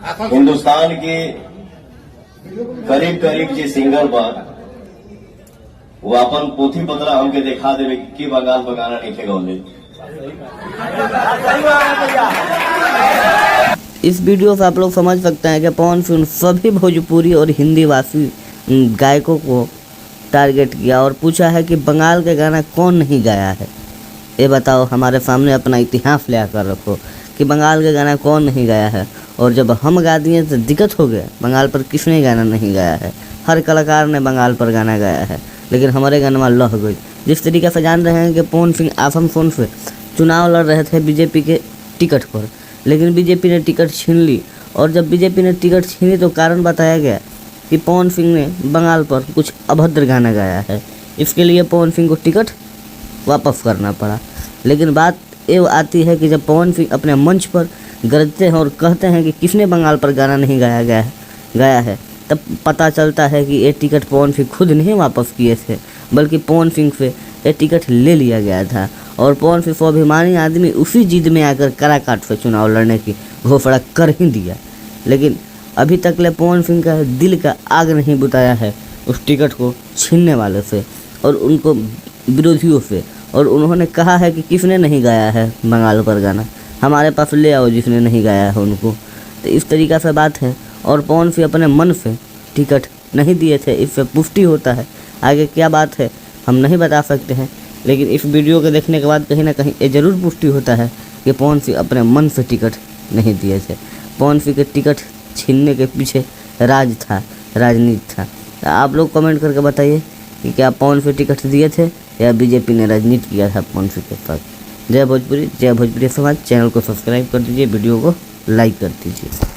हिंदुस्तान की करीब करीब जे सिंगर बा वो अपन पोथी पत्र हमके दिखा देवे कि बंगाल बगाना नहीं गौले। इस वीडियो से आप लोग समझ सकते हैं कि पवन सिंह सभी भोजपुरी और हिंदी भाषी गायकों को टारगेट किया और पूछा है कि बंगाल के गाना कौन नहीं गाया है। ये बताओ, हमारे सामने अपना इतिहास ले आकर रखो कि बंगाल के गाना कौन नहीं गाया है। और जब हम गा दिए तो दिक्कत हो गया, बंगाल पर किसने गाना नहीं गाया है। हर कलाकार ने बंगाल पर गाना गाया है, लेकिन हमारे गाना में लह गई। जिस तरीके से जान रहे हैं कि पवन सिंह आसनसोल से चुनाव लड़ रहे थे बीजेपी के टिकट पर, लेकिन बीजेपी ने टिकट छीन ली। और जब बीजेपी ने टिकट छीनी तो कारण बताया गया कि पवन सिंह ने बंगाल पर कुछ अभद्र गाना गाया है, इसके लिए पवन सिंह को टिकट वापस करना पड़ा। लेकिन बात ये आती है कि जब पवन सिंह अपने मंच पर गरजते हैं और कहते हैं कि किसने बंगाल पर गाना नहीं गाया है, तब पता चलता है कि ये टिकट पवन सिंह खुद नहीं वापस किए थे, बल्कि पवन सिंह से ये टिकट ले लिया गया था। और पवन सिंह स्वाभिमानी आदमी उसी जिद में आकर काराकाट से चुनाव लड़ने की घोषणा कर ही दिया। लेकिन अभी तक ले पवन सिंह का दिल का आग नहीं बुताया है उस टिकट को छीनने वाले से और उनको विरोधियों से। और उन्होंने कहा है कि किसने नहीं गाया है बंगाल पर गाना, हमारे पास ले आओ जिसने नहीं गाया है उनको। तो इस तरीक़ा से बात है। और पवन सिंह अपने मन से टिकट नहीं दिए थे, इससे पुष्टि होता है। आगे क्या बात है हम नहीं बता सकते हैं, लेकिन इस वीडियो को देखने के बाद कहीं ना कहीं ये ज़रूर पुष्टि होता है कि पवन सिंह अपने मन से टिकट नहीं दिए थे। पवन सिंह के टिकट छीनने के पीछे राज था, राजनीति था। तो आप लोग कमेंट करके बताइए कि क्या पवन सिंह टिकट दिए थे या बीजेपी ने राजनीति किया था पवन सिंह के साथ। जय भोजपुरी, जय भोजपुरी समाज। चैनल को सब्सक्राइब कर दीजिए, वीडियो को लाइक कर दीजिए।